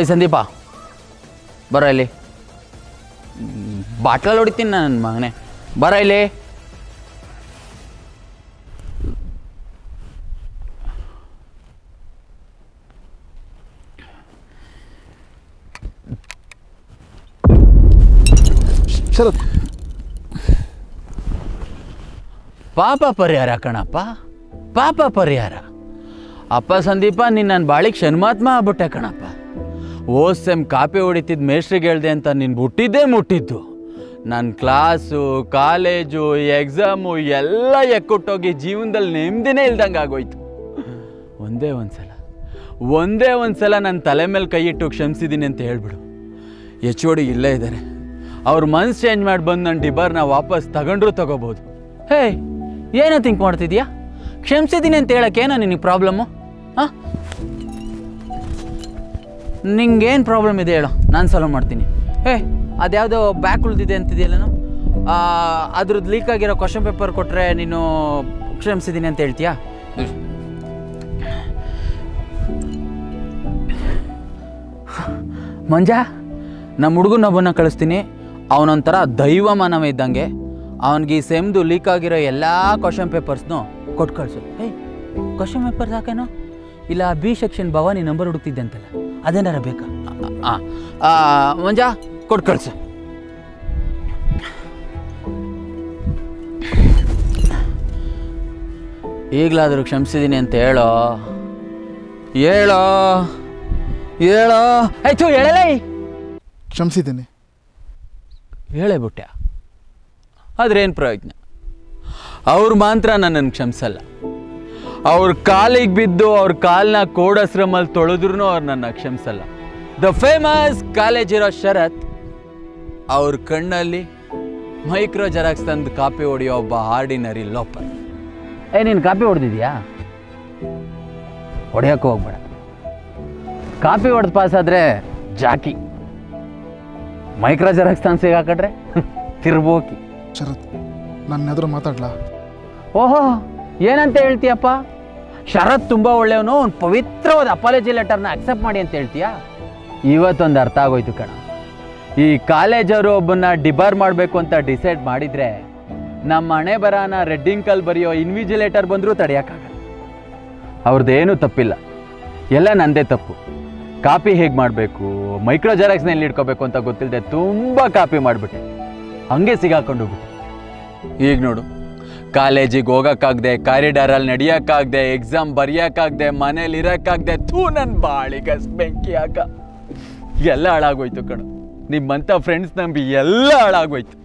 ಸಂದೀಪ ಬರ ಇಲ್ಲಿ, ಬಾಟ್ಲಲ್ಲಿ ಹೊಡಿತೀನಿ ನನ್ನ ಮಗನೇ, ಬರ ಇಲ್ಲಿ. ಶರತ್, ಪಾಪ ಪರಿಹಾರ ಕಣಪ್ಪ, ಪಾಪ ಪರಿಹಾರ. ಅಪ್ಪ ಸಂದೀಪ, ನೀನು ನನ್ನ ಬಾಳಿಗೆ ಶನ್ಮಾತ್ಮ ಆಗ್ಬಿಟ್ಟೆ ಕಣಪ್ಪ. ಓದ್ ಸೆಮ್ ಕಾಪಿ ಹೊಡಿತಿದ್ದು ಮೇಷ್ಟ್ರಿಗೆ ಹೇಳ್ದೆ ಅಂತ ನೀನು ಮುಟ್ಟಿದ್ದು. ನನ್ನ ಕ್ಲಾಸು, ಕಾಲೇಜು, ಎಕ್ಸಾಮು ಎಲ್ಲ ಎಕ್ಕುಟ್ಟೋಗಿ ಜೀವನದಲ್ಲಿ ನೆಮ್ಮದಿನೇ ಇಲ್ದಂಗೆ ಆಗೋಯ್ತು. ಒಂದೇ ಒಂದು ಸಲ ನನ್ನ ತಲೆ ಮೇಲೆ ಕೈ ಇಟ್ಟು ಕ್ಷಮಿಸಿದ್ದೀನಿ ಅಂತ ಹೇಳ್ಬಿಡು. HOD ಇಲ್ಲೇ ಇದ್ದಾರೆ, ಅವ್ರ ಮನ್ಸು ಚೇಂಜ್ ಮಾಡಿ ಬಂದು ನನ್ನ ಡಿಬರ್ನ ವಾಪಸ್ ತಗೊಂಡ್ರೂ ತಗೋಬೋದು. ಹೇ, ಏನೋ ಥಿಂಕ್ ಮಾಡ್ತಿದ್ಯಾ? ಕ್ಷಮಿಸಿದ್ದೀನಿ ಅಂತ ಹೇಳೋಕ್ಕೇನೋ ನಿನಗೆ ಪ್ರಾಬ್ಲಮ್ಮು? ಹಾಂ, ನಿಂಗೇನು ಪ್ರಾಬ್ಲಮ್ ಇದೆ ಹೇಳೋ, ನಾನು ಸಾಲ್ವ್ ಮಾಡ್ತೀನಿ. ಅದ್ಯಾವುದೋ ಬ್ಯಾಕ್ ಉಳಿದಿದೆ ಅಂತಿದೆಯಲ್ಲನು, ಅದ್ರದ್ದು ಲೀಕ್ ಆಗಿರೋ ಕ್ವಶನ್ ಪೇಪರ್ ಕೊಟ್ಟರೆ ನೀನು ಕ್ಷಮಿಸಿದ್ದೀನಿ ಅಂತ ಹೇಳ್ತೀಯಾ? ಮಂಜ, ನಮ್ಮ ಹುಡುಗನೊಬ್ಬನ ಕಳಿಸ್ತೀನಿ, ಅವನೊಂಥರ ದೈವ ಮಾನವ ಇದ್ದಂಗೆ. ಅವನಿಗೆ ಈ ಸೆಮ್ದು ಲೀಕ್ ಆಗಿರೋ ಎಲ್ಲ ಕ್ವಶನ್ ಪೇಪರ್ಸ್ನು ಕೊಟ್ಟು ಕಳಿಸು. ಕ್ವಶನ್ ಪೇಪರ್ಸ್ ಹಾಕೇನೋ ಇಲ್ಲ B ಸೆಕ್ಷನ್ ಭವಾನಿ ನಂಬರ್ ಹುಡುಕ್ತಿದ್ದೆ ಅಂತಲ್ಲ, ಅದೇನಾರ ಬೇಕಾ? ಮಂಜ, ಕೊಟ್ಟು ಕಳಿಸು. ಈಗಲಾದರೂ ಕ್ಷಮಿಸಿದ್ದೀನಿ ಅಂತ ಹೇಳೋ. ಆಯ್ತು, ಹೇಳಲೇ. ಕ್ಷಮಿಸಿದ್ದೀನಿ. ಹೇಳೇ ಬಿಟ್ಟೆ, ಆದ್ರೇನು ಪ್ರಯೋಜನ? ಅವ್ರು ಮಾತ್ರ ನನ್ನನ್ನು ಕ್ಷಮಿಸಲ್ಲ. ಅವ್ರ ಕಾಲಿಗೆ ಬಿದ್ದು ಅವ್ರ ಕಾಲನ್ನ ಕೋಡಾಶ್ರಮಲ್ಲಿ ತೊಳೆದ್ರೂ ಅವ್ರು ನನ್ನ ಕ್ಷಮಿಸಲ್ಲ. ದ ಫೇಮಸ್ ಕಾಲೇಜ್ ಇರೋ ಶರತ್, ಅವ್ರ ಕಣ್ಣಲ್ಲಿ ಮೈಕ್ರೋ ಜೆರಾಕ್ಸ್ ತಂದು ಕಾಪಿ ಹೊಡೆಯೋ ಒಬ್ಬ ಆರ್ಡಿನರಿ ಲೋಪರ್. ನೀನು ಕಾಪಿ ಹೊಡೆದಿದ್ಯಾ? ಹೊಡೆಯೋಕ್ಕೂ ಹೋಗ್ಬೇಡ. ಕಾಪಿ ಹೊಡೆದು ಪಾಸಾದರೆ ಜಾಕಿ, ಮೈಕ್ರೋ ಜೆರಾಕ್ಸ್ ತಂದು ಸಿಗಾಕಡ್ರೆ ತಿರ್ಬೋಕಿ. ಶರತ್, ನನ್ನ ಎದುರು ಮಾತಾಡ್ಲಾ? ಓಹೋ, ಏನಂತ ಹೇಳ್ತೀಯಪ್ಪ? ಶರತ್ ತುಂಬ ಒಳ್ಳೆಯವನು, ಒಂದು ಪವಿತ್ರವಾದ ಅಪಾಲಜಿ ಲೆಟರ್ನ ಅಕ್ಸೆಪ್ಟ್ ಮಾಡಿ ಅಂತ ಹೇಳ್ತೀಯಾ? ಇವತ್ತೊಂದು ಅರ್ಥ ಆಗೋಯ್ತು ಕಣ. ಈ ಕಾಲೇಜವರು ಒಬ್ಬನ್ನ ಡಿಬಾರ್ ಮಾಡಬೇಕು ಅಂತ ಡಿಸೈಡ್ ಮಾಡಿದರೆ ನಮ್ಮ ಹಣೆ ಬರಹನ ರೆಡ್ಡಿಂಕಲ್ಲಿ ಬರೆಯೋ ಇನ್ವಿಜಿಲೇಟರ್ ಬಂದರೂ ತಡೆಯೋಕ್ಕಾಗಲ್ಲ. ಅವ್ರದ್ದೇನೂ ತಪ್ಪಿಲ್ಲ, ಎಲ್ಲ ನನ್ನದೇ ತಪ್ಪು. ಕಾಪಿ ಹೇಗೆ ಮಾಡಬೇಕು, ಮೈಕ್ರೋ ಜೆರಾಕ್ಸ್ನಲ್ಲಿ ಇಟ್ಕೋಬೇಕು ಅಂತ ಗೊತ್ತಿಲ್ಲದೆ ತುಂಬ ಕಾಪಿ ಮಾಡಿಬಿಟ್ಟೆ, ಹಂಗೆ ಸಿಗಾಕೊಂಡು ಹೋಗ್ಬಿಟ್ಟೆ. ಈಗ ನೋಡು, ಕಾಲೇಜಿಗೆ ಹೋಗೋಕ್ಕಾಗದೆ, ಕಾರಿಡಾರಲ್ಲಿ ನಡೆಯೋಕ್ಕಾಗದೆ, ಎಕ್ಸಾಮ್ ಬರೆಯೋಕ್ಕಾಗದೆ, ಮನೇಲಿ ಇರೋಕ್ಕಾಗದೆ, ನನ್ನ ಬಾಳಿಗೆ ಬೆಂಕಿ ಹಾಕ. ಎಲ್ಲ ಹಾಳಾಗೋಯ್ತು ಕಣ. ನಿಮ್ಮಂಥ ಫ್ರೆಂಡ್ಸ್ ನಂಬಿ ಎಲ್ಲ ಹಾಳಾಗೋಯ್ತು.